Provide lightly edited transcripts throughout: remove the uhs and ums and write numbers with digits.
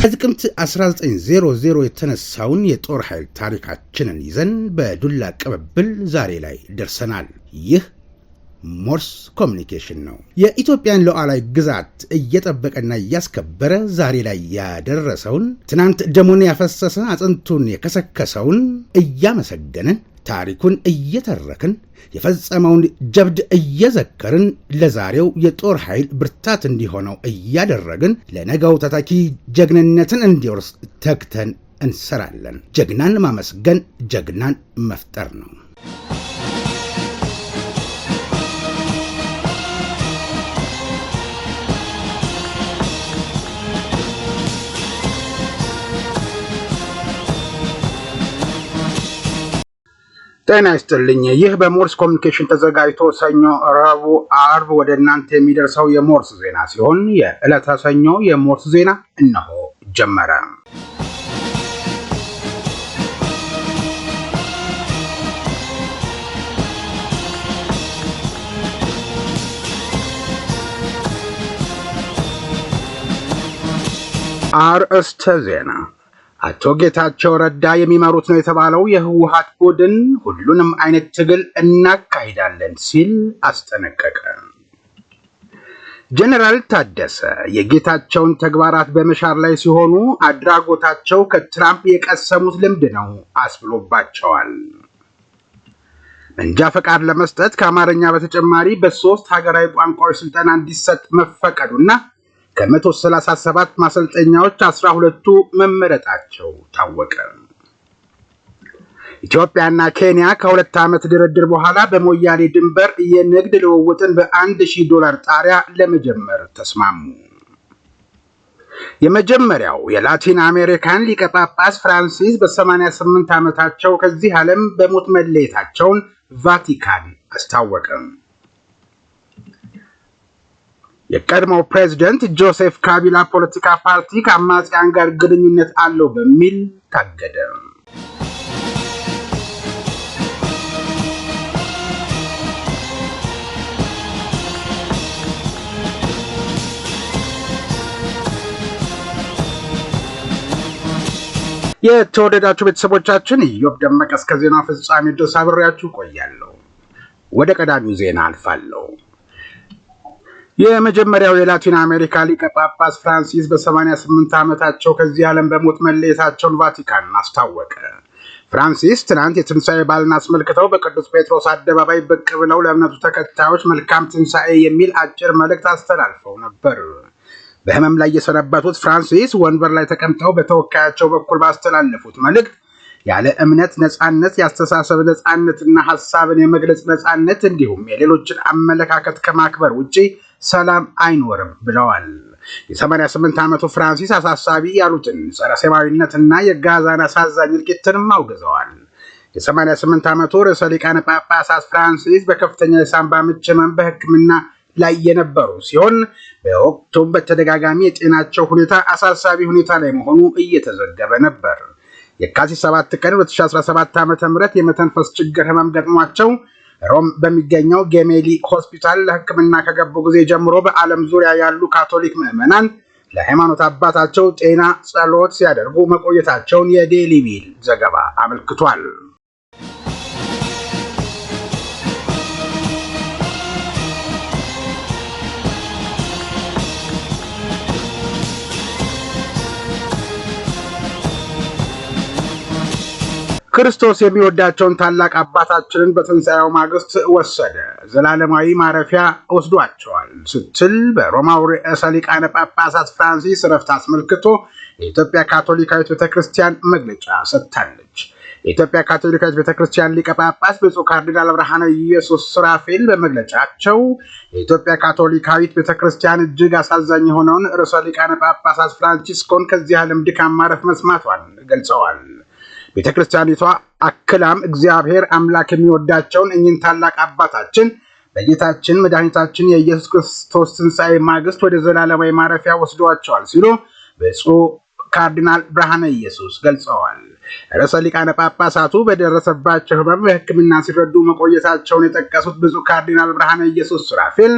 ከጥቅምት 1900 የተነሳውን የጦር ኃይል ታሪካችንን ይዘን በዱላ ቅብብል ዛሬ ላይ ደርሰናል። ይህ ሞርስ ኮሚኒኬሽን ነው። የኢትዮጵያን ሉዓላዊ ግዛት እየጠበቀና እያስከበረ ዛሬ ላይ ያደረሰውን ትናንት ደሙን ያፈሰሰ አጥንቱን የከሰከሰውን እያመሰገንን ታሪኩን እየተረክን የፈጸመውን ጀብድ እየዘከርን ለዛሬው የጦር ኃይል ብርታት እንዲሆነው እያደረግን ለነገው ተተኪ ጀግንነትን እንዲወርስ ተግተን እንሰራለን። ጀግናን ማመስገን ጀግናን መፍጠር ነው። ጤና ይስጥልኝ። ይህ በሞርስ ኮሚኒኬሽን ተዘጋጅቶ ሰኞ፣ ረቡዕ፣ አርብ ወደ እናንተ የሚደርሰው የሞርስ ዜና ሲሆን የዕለተ ሰኞ የሞርስ ዜና እነሆ ጀመረ። አርእስተ ዜና። አቶ ጌታቸው ረዳ የሚመሩት ነው የተባለው የህወሓት ቡድን ሁሉንም አይነት ትግል እናካሂዳለን ሲል አስጠነቀቀ። ጀነራል ታደሰ የጌታቸውን ተግባራት በመሻር ላይ ሲሆኑ አድራጎታቸው ከትራምፕ የቀሰሙት ልምድ ነው አስብሎባቸዋል። መንጃ ፈቃድ ለመስጠት ከአማርኛ በተጨማሪ በ3 ሀገራዊ ቋንቋዎች ስልጠና እንዲሰጥ መፈቀዱና ከ137 ማሰልጠኛዎች 12ቱ መመረጣቸው ታወቀ። ኢትዮጵያና ኬንያ ከ2 ዓመት ድርድር በኋላ በሞያሌ ድንበር የንግድ ልውውጥን በ$1000 ጣሪያ ለመጀመር ተስማሙ። የመጀመሪያው የላቲን አሜሪካን ሊቀ ጳጳስ ፍራንሲስ በ88 ዓመታቸው ከዚህ ዓለም በሞት መለየታቸውን ቫቲካን አስታወቀ። የቀድሞው ፕሬዝዳንት ጆሴፍ ካቢላ ፖለቲካ ፓርቲ ከአማጽያን ጋር ግንኙነት አለው በሚል ታገደ። የተወደዳችሁ ቤተሰቦቻችን ኢዮብ ደመቀ እስከ ዜናው ፍጻሜ ድረስ አብሬያችሁ ቆያለሁ። ወደ ቀዳሚው ዜና አልፋለሁ። የመጀመሪያው የላቲን አሜሪካ ሊቀ ጳጳስ ፍራንሲስ በ88 ዓመታቸው ከዚህ ዓለም በሞት መለየታቸውን ቫቲካን አስታወቀ። ፍራንሲስ ትናንት የትንሣኤ በዓልን አስመልክተው በቅዱስ ጴጥሮስ አደባባይ ብቅ ብለው ለእምነቱ ተከታዮች መልካም ትንሣኤ የሚል አጭር መልእክት አስተላልፈው ነበር። በህመም ላይ የሰነበቱት ፍራንሲስ ወንበር ላይ ተቀምጠው በተወካያቸው በኩል ባስተላለፉት መልእክት ያለ እምነት ነጻነት፣ የአስተሳሰብ ነጻነትና ሐሳብን የመግለጽ ነጻነት እንዲሁም የሌሎችን አመለካከት ከማክበር ውጪ ሰላም አይኖርም ብለዋል። የ88 ዓመቱ ፍራንሲስ አሳሳቢ ያሉትን ጸረ ሰማዊነትና የጋዛን አሳዛኝ እልቂትንም አውግዘዋል። የ88 ዓመቱ ርዕሰ ሊቃነ ጳጳሳት ፍራንሲስ በከፍተኛ የሳምባ ምች ህመም በሕክምና ላይ የነበሩ ሲሆን በወቅቱም በተደጋጋሚ የጤናቸው ሁኔታ አሳሳቢ ሁኔታ ላይ መሆኑ እየተዘገበ ነበር። የካቲት 7 ቀን 2017 ዓ.ም የመተንፈስ ችግር ህመም ገጥሟቸው ሮም በሚገኘው ጌሜሊ ሆስፒታል ለሕክምና ከገቡ ጊዜ ጀምሮ በዓለም ዙሪያ ያሉ ካቶሊክ ምዕመናን ለሃይማኖት አባታቸው ጤና ጸሎት ሲያደርጉ መቆየታቸውን የዴይሊ ሜል ዘገባ አመልክቷል። ክርስቶስ የሚወዳቸውን ታላቅ አባታችንን በትንሣኤው ማግስት ወሰደ፣ ዘላለማዊ ማረፊያ ወስዷቸዋል ስትል በሮማው ርዕሰ ሊቃነ ጳጳሳት ፍራንሲስ ዕረፍት አስመልክቶ የኢትዮጵያ ካቶሊካዊት ቤተክርስቲያን መግለጫ ሰጥታለች። የኢትዮጵያ ካቶሊካዊት ቤተክርስቲያን ሊቀ ጳጳስ ብፁዕ ካርዲናል ብርሃነ ኢየሱስ ሱራፌል በመግለጫቸው የኢትዮጵያ ካቶሊካዊት ቤተክርስቲያን እጅግ አሳዛኝ የሆነውን ርዕሰ ሊቃነ ጳጳሳት ፍራንሲስኮን ከዚህ ዓለም ድካም ማረፍ መስማቷን ገልጸዋል። ቤተክርስቲያኒቷ አክላም እግዚአብሔር አምላክ የሚወዳቸውን እኚህን ታላቅ አባታችን በጌታችን መድኃኒታችን የኢየሱስ ክርስቶስ ትንሣኤ ማግስት ወደ ዘላለማዊ ማረፊያ ወስዷቸዋል ሲሉ ብፁዕ ካርዲናል ብርሃነ ኢየሱስ ገልጸዋል። ርዕሰ ሊቃነ ጳጳሳቱ በደረሰባቸው ህመም በሕክምና ሲረዱ መቆየታቸውን የጠቀሱት ብፁዕ ካርዲናል ብርሃነ ኢየሱስ ሱራፌል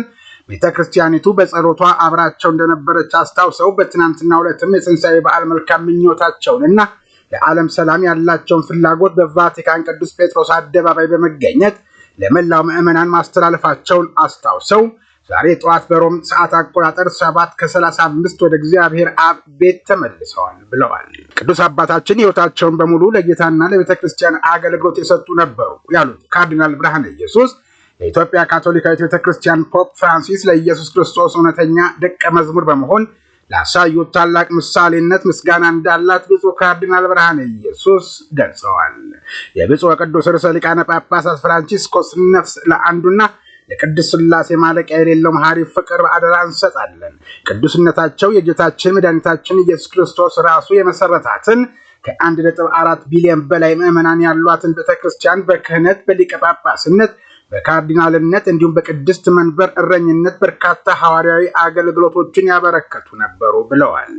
ቤተክርስቲያኒቱ በጸሎቷ አብራቸው እንደነበረች አስታውሰው በትናንትናው ዕለትም የትንሣኤ በዓል መልካም ምኞታቸውንና ለዓለም ሰላም ያላቸውን ፍላጎት በቫቲካን ቅዱስ ጴጥሮስ አደባባይ በመገኘት ለመላው ምዕመናን ማስተላለፋቸውን አስታውሰው ዛሬ ጠዋት በሮም ሰዓት አቆጣጠር 7:35 ወደ እግዚአብሔር አብ ቤት ተመልሰዋል ብለዋል። ቅዱስ አባታችን ሕይወታቸውን በሙሉ ለጌታና ለቤተክርስቲያን አገልግሎት የሰጡ ነበሩ ያሉት ካርዲናል ብርሃነ ኢየሱስ የኢትዮጵያ ካቶሊካዊት ቤተክርስቲያን ፖፕ ፍራንሲስ ለኢየሱስ ክርስቶስ እውነተኛ ደቀ መዝሙር በመሆን ላሳዩት ታላቅ ምሳሌነት ምስጋና እንዳላት ብፁዕ ካርዲናል ብርሃነ ኢየሱስ ገልጸዋል። የብፁዕ ቅዱስ ርዕሰ ሊቃነ ጳጳሳት ፍራንቺስኮስ ነፍስ ለአንዱና ለቅድስት ሥላሴ ማለቂያ የሌለው መሐሪ ፍቅር በአደራ እንሰጣለን። ቅዱስነታቸው የጌታችን መድኃኒታችን ኢየሱስ ክርስቶስ ራሱ የመሰረታትን ከ1.4 ቢሊዮን በላይ ምዕመናን ያሏትን ቤተክርስቲያን በክህነት በሊቀ ጳጳስነት በካርዲናልነት እንዲሁም በቅድስት መንበር እረኝነት በርካታ ሐዋርያዊ አገልግሎቶችን ያበረከቱ ነበሩ ብለዋል።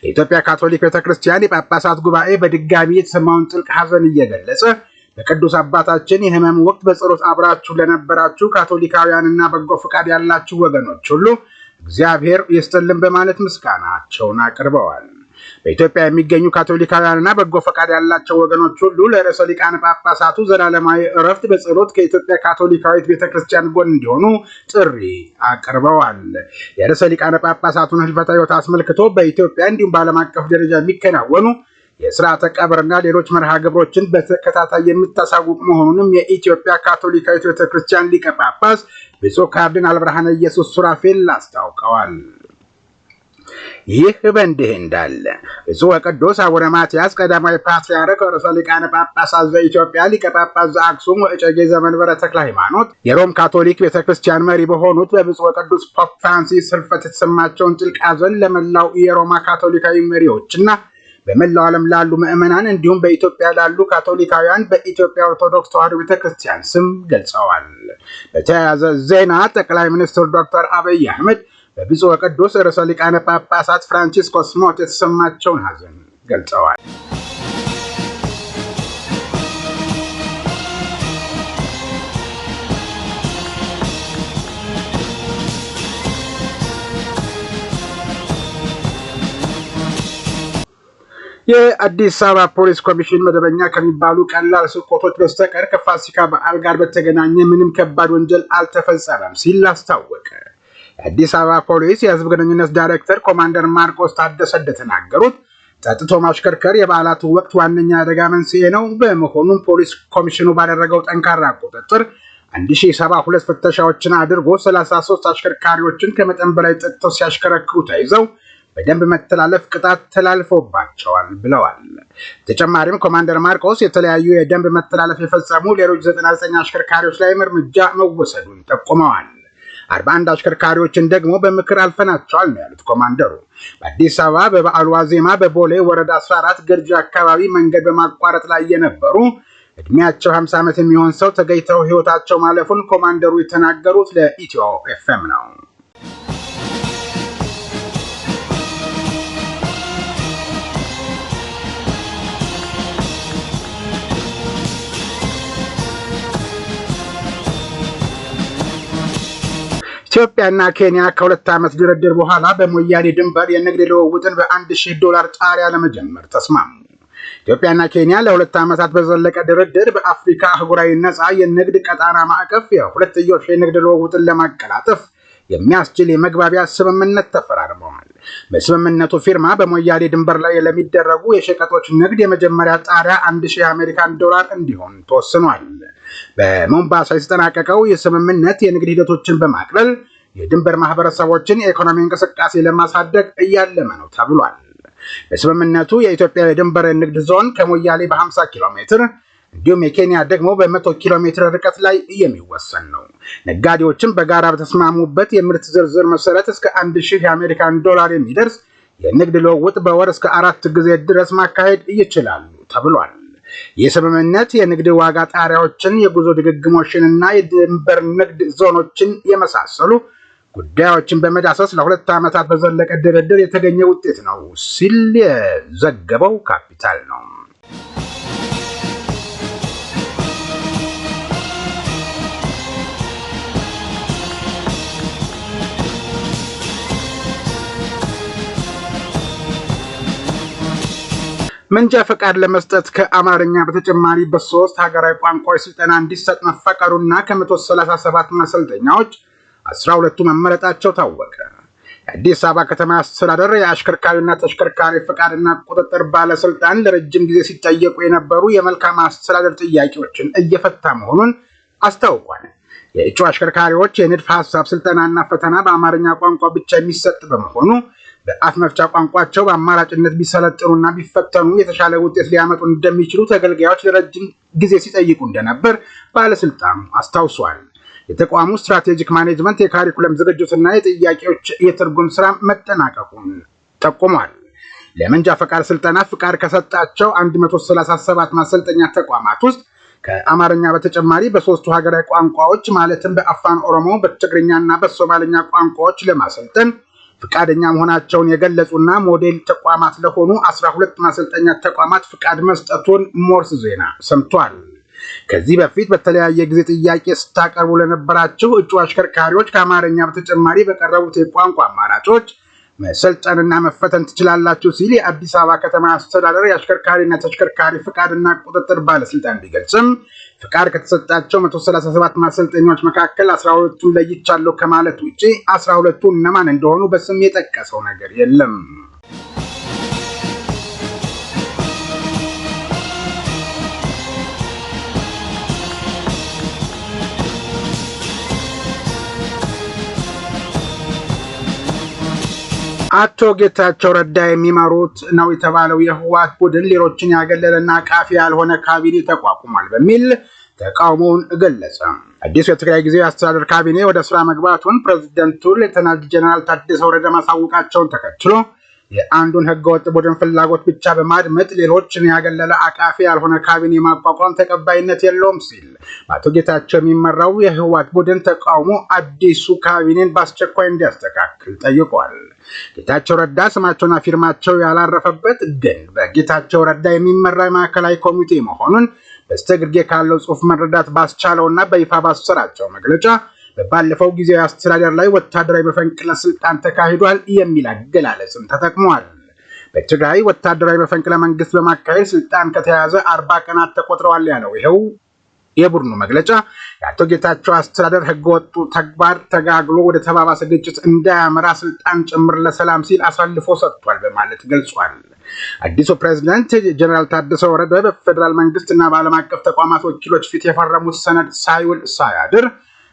የኢትዮጵያ ካቶሊክ ቤተክርስቲያን የጳጳሳት ጉባኤ በድጋሚ የተሰማውን ጥልቅ ሐዘን እየገለጸ በቅዱስ አባታችን የሕመም ወቅት በጸሎት አብራችሁ ለነበራችሁ ካቶሊካውያንና በጎ ፈቃድ ያላችሁ ወገኖች ሁሉ እግዚአብሔር ይስጥልን በማለት ምስጋናቸውን አቅርበዋል። በኢትዮጵያ የሚገኙ ካቶሊካውያንና በጎ ፈቃድ ያላቸው ወገኖች ሁሉ ለርዕሰ ሊቃነ ጳጳሳቱ ዘላለማዊ ዕረፍት በጸሎት ከኢትዮጵያ ካቶሊካዊት ቤተክርስቲያን ጎን እንዲሆኑ ጥሪ አቅርበዋል። የርዕሰ ሊቃነ ጳጳሳቱን ሕልፈተ ሕይወት አስመልክቶ በኢትዮጵያ እንዲሁም በዓለም አቀፍ ደረጃ የሚከናወኑ የሥርዓተ ቀብርና ሌሎች መርሃ ግብሮችን በተከታታይ የምታሳውቅ መሆኑንም የኢትዮጵያ ካቶሊካዊት ቤተክርስቲያን ሊቀ ጳጳስ ብፁዕ ካርዲናል ብርሃነ ኢየሱስ ሱራፌል አስታውቀዋል። ይህ በእንዲህ እንዳለ ብፁዕ ወቅዱስ አቡነ ማትያስ ቀዳማዊ ፓትርያርክ ርዕሰ ሊቃነ ጳጳሳት ዘኢትዮጵያ ሊቀ ጳጳስ ዘአክሱም ወእጨጌ ዘመንበረ ተክለ ሃይማኖት የሮም ካቶሊክ ቤተክርስቲያን መሪ በሆኑት በብፁዕ ወቅዱስ ፖፕ ፍራንሲስ ሕልፈት የተሰማቸውን ጥልቅ ሐዘን ለመላው የሮማ ካቶሊካዊ መሪዎችና በመላው ዓለም ላሉ ምዕመናን እንዲሁም በኢትዮጵያ ላሉ ካቶሊካውያን በኢትዮጵያ ኦርቶዶክስ ተዋሕዶ ቤተክርስቲያን ስም ገልጸዋል። በተያያዘ ዜና ጠቅላይ ሚኒስትር ዶክተር አብይ አህመድ በብፁዕ ወቅዱስ ርዕሰ ሊቃነ ጳጳሳት ፍራንቺስኮስ ሞት የተሰማቸውን ሐዘን ገልጸዋል። የአዲስ አበባ ፖሊስ ኮሚሽን መደበኛ ከሚባሉ ቀላል ስርቆቶች በስተቀር ከፋሲካ በዓል ጋር በተገናኘ ምንም ከባድ ወንጀል አልተፈጸመም ሲል አስታወቀ። የአዲስ አበባ ፖሊስ የሕዝብ ግንኙነት ዳይሬክተር ኮማንደር ማርቆስ ታደሰ እንደተናገሩት ጠጥቶ ማሽከርከር የበዓላቱ ወቅት ዋነኛ አደጋ መንስኤ ነው። በመሆኑም ፖሊስ ኮሚሽኑ ባደረገው ጠንካራ ቁጥጥር 1072 ፍተሻዎችን አድርጎ 33 አሽከርካሪዎችን ከመጠን በላይ ጠጥተው ሲያሽከረክሩ ተይዘው በደንብ መተላለፍ ቅጣት ተላልፎባቸዋል ብለዋል። ተጨማሪም ኮማንደር ማርቆስ የተለያዩ የደንብ መተላለፍ የፈጸሙ ሌሎች 99 አሽከርካሪዎች ላይ እርምጃ መወሰዱን ጠቁመዋል። 41 አሽከርካሪዎችን ደግሞ በምክር አልፈናቸዋል ነው ያሉት ኮማንደሩ። በአዲስ አበባ በበዓሉ ዋዜማ በቦሌ ወረዳ 14 ገርጂ አካባቢ መንገድ በማቋረጥ ላይ የነበሩ እድሜያቸው 50 ዓመት የሚሆን ሰው ተገኝተው ሕይወታቸው ማለፉን ኮማንደሩ የተናገሩት ለኢትዮ ኤፍኤም ነው። ኢትዮጵያና ኬንያ ከ2 ዓመት ድርድር በኋላ በሞያሌ ድንበር የንግድ ልውውጥን $1000 ጣሪያ ለመጀመር ተስማሙ። ኢትዮጵያና ኬንያ ለ2 ዓመታት በዘለቀ ድርድር በአፍሪካ አህጉራዊ ነፃ የንግድ ቀጣና ማዕቀፍ የሁለትዮሽ የንግድ ልውውጥን ለማቀላጠፍ የሚያስችል የመግባቢያ ስምምነት ተፈራርመዋል። በስምምነቱ ፊርማ በሞያሌ ድንበር ላይ ለሚደረጉ የሸቀጦች ንግድ የመጀመሪያ ጣሪያ $1000 እንዲሆን ተወስኗል። በሞምባሳ የተጠናቀቀው የስምምነት የንግድ ሂደቶችን በማቅለል የድንበር ማህበረሰቦችን የኢኮኖሚ እንቅስቃሴ ለማሳደግ እያለመ ነው ተብሏል። በስምምነቱ የኢትዮጵያ የድንበር ንግድ ዞን ከሞያሌ በ50 ኪሎ ሜትር እንዲሁም የኬንያ ደግሞ በ100 ኪሎ ሜትር ርቀት ላይ የሚወሰን ነው። ነጋዴዎችም በጋራ በተስማሙበት የምርት ዝርዝር መሰረት እስከ $1000 የሚደርስ የንግድ ልውውጥ በወር እስከ 4 ጊዜ ድረስ ማካሄድ ይችላሉ ተብሏል። የስምምነት የንግድ ዋጋ ጣሪያዎችን፣ የጉዞ ድግግሞሽንና የድንበር ንግድ ዞኖችን የመሳሰሉ ጉዳዮችን በመዳሰስ ለ2 ዓመታት በዘለቀ ድርድር የተገኘ ውጤት ነው ሲል የዘገበው ካፒታል ነው። መንጃ ፈቃድ ለመስጠት ከአማርኛ በተጨማሪ በ3 ሀገራዊ ቋንቋዎች ስልጠና እንዲሰጥ መፈቀዱና ከ137 ማሰልጠኛዎች 12ቱ መመረጣቸው ታወቀ። የአዲስ አበባ ከተማ አስተዳደር የአሽከርካሪና ተሽከርካሪ ፈቃድና ቁጥጥር ባለስልጣን ለረጅም ጊዜ ሲጠየቁ የነበሩ የመልካም አስተዳደር ጥያቄዎችን እየፈታ መሆኑን አስታውቋል። የእጩ አሽከርካሪዎች የንድፍ ሐሳብ ስልጠናና ፈተና በአማርኛ ቋንቋ ብቻ የሚሰጥ በመሆኑ በአፍ መፍቻ ቋንቋቸው በአማራጭነት ቢሰለጥኑና ቢፈተኑ የተሻለ ውጤት ሊያመጡ እንደሚችሉ ተገልጋዮች ለረጅም ጊዜ ሲጠይቁ እንደነበር ባለስልጣኑ አስታውሷል። የተቋሙ ስትራቴጂክ ማኔጅመንት የካሪኩለም ዝግጅትና የጥያቄዎች የትርጉም ስራ መጠናቀቁን ጠቁሟል። ለመንጃ ፈቃድ ስልጠና ፍቃድ ከሰጣቸው 137 ማሰልጠኛ ተቋማት ውስጥ ከአማርኛ በተጨማሪ በ3ቱ ሀገራዊ ቋንቋዎች ማለትም በአፋን ኦሮሞ፣ በትግርኛና በሶማሊኛ ቋንቋዎች ለማሰልጠን ፍቃደኛ መሆናቸውን የገለጹና ሞዴል ተቋማት ለሆኑ 12 ማሰልጠኛ ተቋማት ፍቃድ መስጠቱን ሞርስ ዜና ሰምቷል። ከዚህ በፊት በተለያየ ጊዜ ጥያቄ ስታቀርቡ ለነበራችሁ እጩ አሽከርካሪዎች ከአማርኛ በተጨማሪ በቀረቡት የቋንቋ አማራጮች መሰልጠንና መፈተን ትችላላችሁ ሲል የአዲስ አበባ ከተማ አስተዳደር የአሽከርካሪና ተሽከርካሪ ፍቃድና ቁጥጥር ባለስልጣን ቢገልጽም ፍቃድ ከተሰጣቸው 137 ማሰልጠኛዎች መካከል 12ቱን ለይቻለሁ ከማለት ውጪ 12ቱ እነማን እንደሆኑ በስም የጠቀሰው ነገር የለም። አቶ ጌታቸው ረዳ የሚመሩት ነው የተባለው የህወሓት ቡድን ሌሎችን ያገለለና አቃፊ ያልሆነ ካቢኔ ተቋቁሟል በሚል ተቃውሞውን ገለጸ። አዲሱ የትግራይ ጊዜያዊ አስተዳደር ካቢኔ ወደ ስራ መግባቱን ፕሬዝዳንቱ ሌተናል ጀነራል ታደሰ ወረደ ማሳወቃቸውን ተከትሎ የአንዱን ህገወጥ ቡድን ፍላጎት ብቻ በማድመጥ ሌሎችን ያገለለ አቃፊ ያልሆነ ካቢኔ ማቋቋም ተቀባይነት የለውም ሲል በአቶ ጌታቸው የሚመራው የህወሓት ቡድን ተቃውሞ አዲሱ ካቢኔን በአስቸኳይ እንዲያስተካክል ጠይቋል። ጌታቸው ረዳ ስማቸውና ፊርማቸው ያላረፈበት ግን በጌታቸው ረዳ የሚመራ ማዕከላዊ ኮሚቴ መሆኑን በስተግርጌ ካለው ጽሑፍ መረዳት ባስቻለውና በይፋ ባሰራጨው መግለጫ በባለፈው ጊዜያዊ አስተዳደር ላይ ወታደራዊ መፈንቅለ ስልጣን ተካሂዷል የሚል አገላለጽን ተጠቅሟል። በትግራይ ወታደራዊ መፈንቅለ መንግስት በማካሄድ ስልጣን ከተያዘ 40 ቀናት ተቆጥረዋል ያለው ይሄው የቡድኑ መግለጫ የአቶ ጌታቸው አስተዳደር ህገወጡ ተግባር ተጋግሎ ወደ ተባባሰ ግጭት እንዳያመራ ስልጣን ጭምር ለሰላም ሲል አሳልፎ ሰጥቷል በማለት ገልጿል። አዲሱ ፕሬዝዳንት ጀነራል ታደሰ ወረደ በፌደራል መንግስትና በዓለም አቀፍ ተቋማት ወኪሎች ፊት የፈረሙት ሰነድ ሳይውል ሳያድር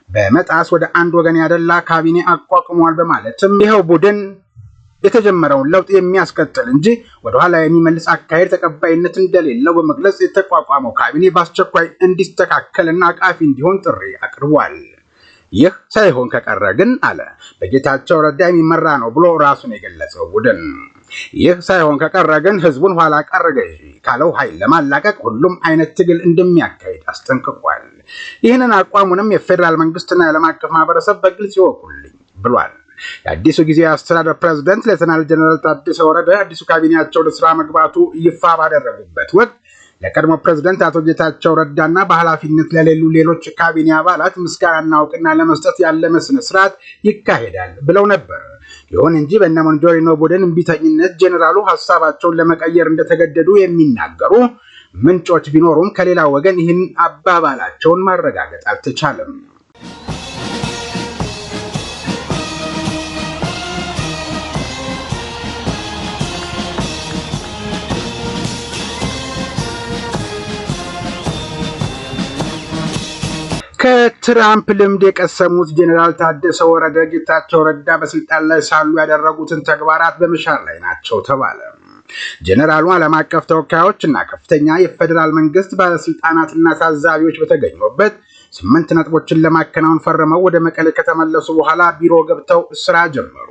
በመጣስ ወደ አንድ ወገን ያደላ ካቢኔ አቋቁሟል በማለትም ይሄው ቡድን የተጀመረውን ለውጥ የሚያስቀጥል እንጂ ወደ ኋላ የሚመልስ አካሄድ ተቀባይነት እንደሌለው በመግለጽ የተቋቋመው ካቢኔ በአስቸኳይ እንዲስተካከልና አቃፊ እንዲሆን ጥሪ አቅርቧል። ይህ ሳይሆን ከቀረ ግን አለ በጌታቸው ረዳ የሚመራ ነው ብሎ ራሱን የገለጸው ቡድን ይህ ሳይሆን ከቀረ ግን ህዝቡን ኋላ ቀር ገዢ ካለው ኃይል ለማላቀቅ ሁሉም አይነት ትግል እንደሚያካሂድ አስጠንቅቋል። ይህንን አቋሙንም የፌደራል መንግስትና የዓለም አቀፍ ማህበረሰብ በግልጽ ይወቁልኝ ብሏል። የአዲሱ ጊዜያዊ አስተዳደር ፕሬዝዳንት ሌተናል ጀነራል ታደሰ ወረደ አዲሱ ካቢኔያቸው ለስራ መግባቱ ይፋ ባደረጉበት ወቅት ለቀድሞ ፕሬዝዳንት አቶ ጌታቸው ረዳና በኃላፊነት ለሌሉ ሌሎች ካቢኔ አባላት ምስጋናና እውቅና ለመስጠት ያለመ ስነ ስርዓት ይካሄዳል ብለው ነበር። ይሁን እንጂ በእነ ሞንጆሪኖ ቡድን እምቢተኝነት ጀነራሉ ሐሳባቸውን ለመቀየር እንደተገደዱ የሚናገሩ ምንጮች ቢኖሩም ከሌላ ወገን ይህን አባባላቸውን ማረጋገጥ አልተቻለም። ከትራምፕ ልምድ የቀሰሙት ጀነራል ታደሰ ወረደ ጌታቸው ረዳ በስልጣን ላይ ሳሉ ያደረጉትን ተግባራት በመሻር ላይ ናቸው ተባለ። ጀነራሉ ዓለም አቀፍ ተወካዮች እና ከፍተኛ የፌደራል መንግስት ባለስልጣናትና ታዛቢዎች በተገኙበት 8 ነጥቦችን ለማከናወን ፈርመው ወደ መቀሌ ከተመለሱ በኋላ ቢሮ ገብተው ስራ ጀመሩ።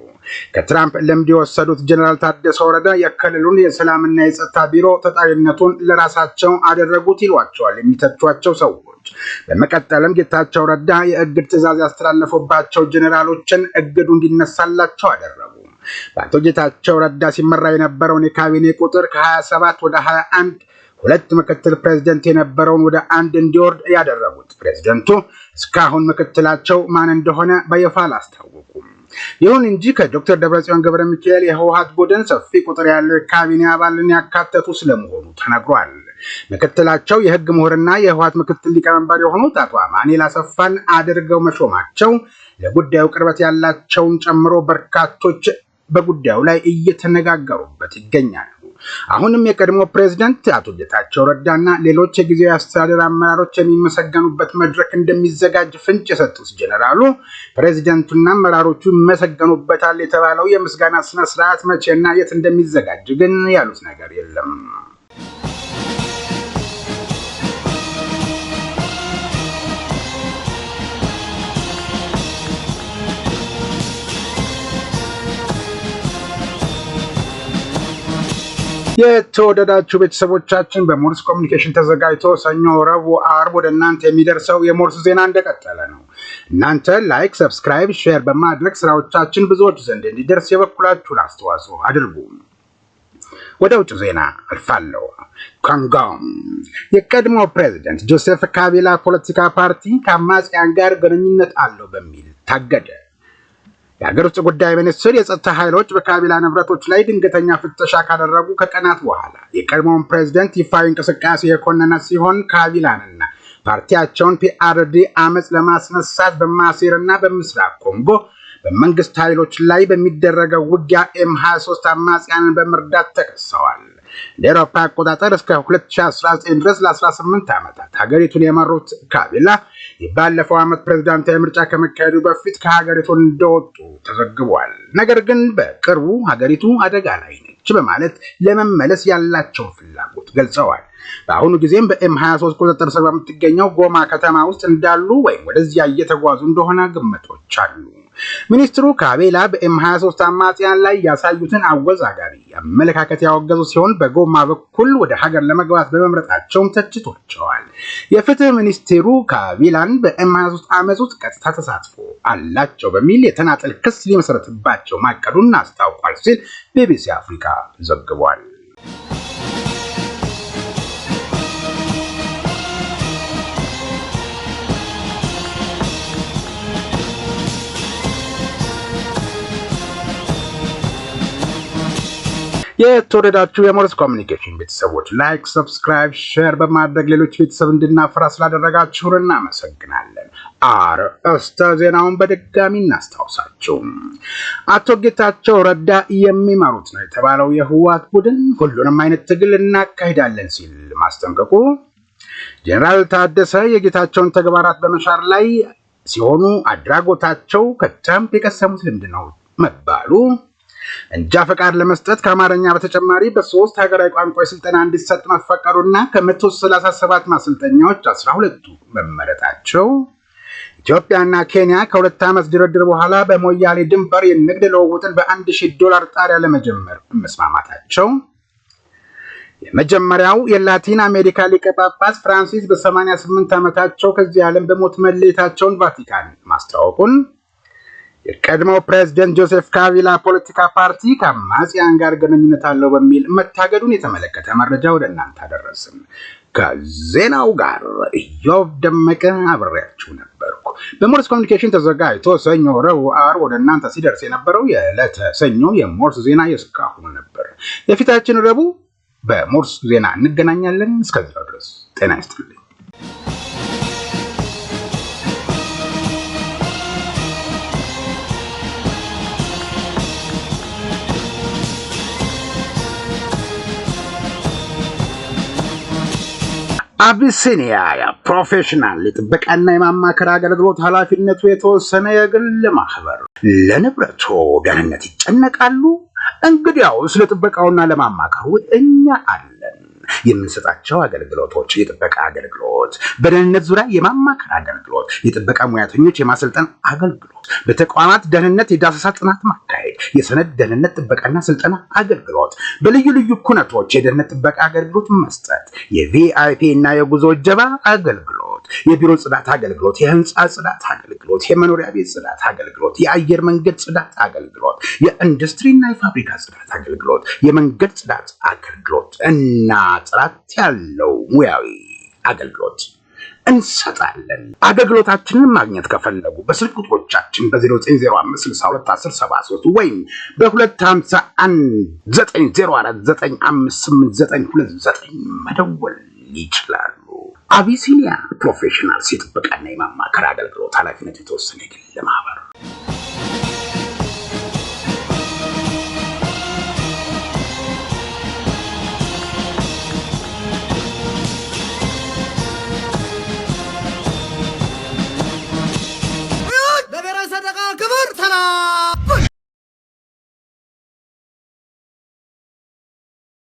ከትራምፕ ልምድ የወሰዱት ጀነራል ታደሰ ወረደ የክልሉን የሰላምና የጸጥታ ቢሮ ተጠሪነቱን ለራሳቸው አደረጉት ይሏቸዋል የሚተቿቸው ሰዎች። በመቀጠልም ጌታቸው ረዳ የእግድ ትዕዛዝ ያስተላለፉባቸው ጀነራሎችን እግዱ እንዲነሳላቸው አደረጉ። በአቶ ጌታቸው ረዳ ሲመራ የነበረውን የካቢኔ ቁጥር ከ27 ወደ 21 ሁለት ምክትል ፕሬዝዳንት የነበረውን ወደ 1 እንዲወርድ ያደረጉት ፕሬዝዳንቱ እስካሁን ምክትላቸው ማን እንደሆነ በይፋ አላስታወቁም። ይሁን እንጂ ከዶክተር ደብረጽዮን ገብረ ሚካኤል የህወሓት ቡድን ሰፊ ቁጥር ያለው የካቢኔ አባልን ያካተቱ ስለመሆኑ ተነግሯል። ምክትላቸው የህግ ምሁርና የህወሓት ምክትል ሊቀመንበር የሆኑት አቶ አማኑኤል አሰፋን አድርገው መሾማቸው ለጉዳዩ ቅርበት ያላቸውን ጨምሮ በርካቶች በጉዳዩ ላይ እየተነጋገሩበት ይገኛሉ። አሁንም የቀድሞ ፕሬዝዳንት አቶ ጌታቸው ረዳና ሌሎች የጊዜያዊ አስተዳደር አመራሮች የሚመሰገኑበት መድረክ እንደሚዘጋጅ ፍንጭ የሰጡት ጀነራሉ ፕሬዝዳንቱና አመራሮቹ ይመሰገኑበታል የተባለው የምስጋና ስነ ስርዓት መቼና የት እንደሚዘጋጅ ግን ያሉት ነገር የለም። የተወደዳችሁ ቤተሰቦቻችን በሞርስ ኮሙኒኬሽን ተዘጋጅቶ ሰኞ፣ ረቡዕ፣ ዓርብ ወደ እናንተ የሚደርሰው የሞርስ ዜና እንደቀጠለ ነው። እናንተ ላይክ፣ ሰብስክራይብ፣ ሼር በማድረግ ስራዎቻችን ብዙዎች ዘንድ እንዲደርስ የበኩላችሁን አስተዋጽኦ አድርጉ። ወደ ውጭ ዜና አልፋለሁ። ኮንጎ የቀድሞ ፕሬዝዳንት ጆሴፍ ካቢላ ፖለቲካ ፓርቲ ከአማጽያን ጋር ግንኙነት አለው በሚል ታገደ። የሀገር ውስጥ ጉዳይ ሚኒስትር የጸጥታ ኃይሎች በካቢላ ንብረቶች ላይ ድንገተኛ ፍተሻ ካደረጉ ከቀናት በኋላ የቀድሞውን ፕሬዝዳንት ይፋዊ እንቅስቃሴ የኮነነ ሲሆን ካቢላንና ፓርቲያቸውን ፒአርዲ አመጽ ለማስነሳት በማሴርና በምስራቅ ኮንጎ በመንግስት ኃይሎች ላይ በሚደረገው ውጊያ M23 አማጽያንን በመርዳት ተከሰዋል። ለአውሮፓ አቆጣጠር እስከ 2019 ድረስ ለ18 ዓመታት ሀገሪቱን የመሩት ካቢላ ባለፈው ዓመት ፕሬዝዳንታዊ ምርጫ ከመካሄዱ በፊት ከሀገሪቱ እንደወጡ ተዘግቧል። ነገር ግን በቅርቡ ሀገሪቱ አደጋ ላይ ነች በማለት ለመመለስ ያላቸውን ፍላጎት ገልጸዋል። በአሁኑ ጊዜም በM23 ቁጥጥር ስር በምትገኘው ጎማ ከተማ ውስጥ እንዳሉ ወይም ወደዚያ እየተጓዙ እንደሆነ ግምቶች አሉ። ሚኒስትሩ ካቢላ በM23 አማጽያን ላይ ያሳዩትን አወዛጋቢ አመለካከት ያወገዙ ሲሆን በጎማ በኩል ወደ ሀገር ለመግባት በመምረጣቸውም ተችቷቸዋል። የፍትህ ሚኒስቴሩ ካቢላን በM23 አመጽ ውስጥ ቀጥታ ተሳትፎ አላቸው በሚል የተናጠል ክስ ሊመሰረትባቸው ማቀዱን አስታውቋል ሲል ቢቢሲ አፍሪካ ዘግቧል። የተወደዳችሁ የሞርስ ኮሙኒኬሽን ቤተሰቦች ላይክ፣ ሰብስክራይብ፣ ሼር በማድረግ ሌሎች ቤተሰብ እንድናፈራ ስላደረጋችሁን እናመሰግናለን። አርእስተ ዜናውን በድጋሚ እናስታውሳችሁ። አቶ ጌታቸው ረዳ የሚመሩት ነው የተባለው የህወሓት ቡድን ሁሉንም አይነት ትግል እናካሂዳለን ሲል ማስጠንቀቁ፣ ጀነራል ታደሰ የጌታቸውን ተግባራት በመሻር ላይ ሲሆኑ አድራጎታቸው ከትራምፕ የቀሰሙት ልምድ ነው መባሉ፣ እንጃ ፈቃድ ለመስጠት ከአማርኛ በተጨማሪ በ3 ሀገራዊ ቋንቋዎች ስልጠና እንዲሰጥ መፈቀዱና ከ137 ማሰልጠኛዎች 12ቱ መመረጣቸው፣ ኢትዮጵያና ኬንያ ከ2 ዓመት ድርድር በኋላ በሞያሌ ድንበር የንግድ ልውውጥን $1000 ጣሪያ ለመጀመር መስማማታቸው፣ የመጀመሪያው የላቲን አሜሪካ ሊቀ ጳጳስ ፍራንሲስ በ88 ዓመታቸው ከዚህ ዓለም በሞት መለየታቸውን ቫቲካን ማስታወቁን፣ የቀድሞው ፕሬዝዳንት ጆሴፍ ካቢላ ፖለቲካ ፓርቲ ከአማጽያን ጋር ግንኙነት አለው በሚል መታገዱን የተመለከተ መረጃ ወደ እናንተ አደረስን። ከዜናው ጋር ኢዮብ ደመቀ አብሬያችሁ ነበርኩ። በሞርስ ኮሙኒኬሽን ተዘጋጅቶ ሰኞ፣ ረቡዕ፣ ዓርብ ወደ እናንተ ሲደርስ የነበረው የዕለተ ሰኞ የሞርስ ዜና የእስካሁኑ ነበር። የፊታችን ረቡዕ በሞርስ ዜና እንገናኛለን። እስከዚያው ድረስ ጤና ይስጥልኝ። አቢሲኒያ ፕሮፌሽናል የጥበቃና የማማከር አገልግሎት ኃላፊነቱ የተወሰነ የግል ማህበር። ለንብረቶ ደህንነት ይጨነቃሉ? እንግዲያው ስለ ጥበቃውና ለማማከሩ እኛ አለን። የምንሰጣቸው አገልግሎቶች የጥበቃ አገልግሎት፣ በደህንነት ዙሪያ የማማከር አገልግሎት፣ የጥበቃ ሙያተኞች የማሰልጠን አገልግሎት፣ በተቋማት ደህንነት የዳሰሳ ጥናት ማካሄድ፣ የሰነድ ደህንነት ጥበቃና ስልጠና አገልግሎት፣ በልዩ ልዩ ኩነቶች የደህንነት ጥበቃ አገልግሎት መስጠት፣ የቪአይፒ እና የጉዞ እጀባ አገልግሎት፣ የቢሮ ጽዳት አገልግሎት፣ የህንፃ ጽዳት አገልግሎት፣ የመኖሪያ ቤት ጽዳት አገልግሎት፣ የአየር መንገድ ጽዳት አገልግሎት፣ የኢንዱስትሪና የፋብሪካ ጽዳት አገልግሎት፣ የመንገድ ጽዳት አገልግሎት እና ጥራት ያለው ሙያዊ አገልግሎት እንሰጣለን። አገልግሎታችንን ማግኘት ከፈለጉ በስልክ ቁጥሮቻችን በ0905621073 ወይም በ2519049582929 መደወል ይችላሉ። አቢሲኒያ ፕሮፌሽናል የጥበቃና የማማከር አገልግሎት ኃላፊነቱ የተወሰነ የግል ማህበር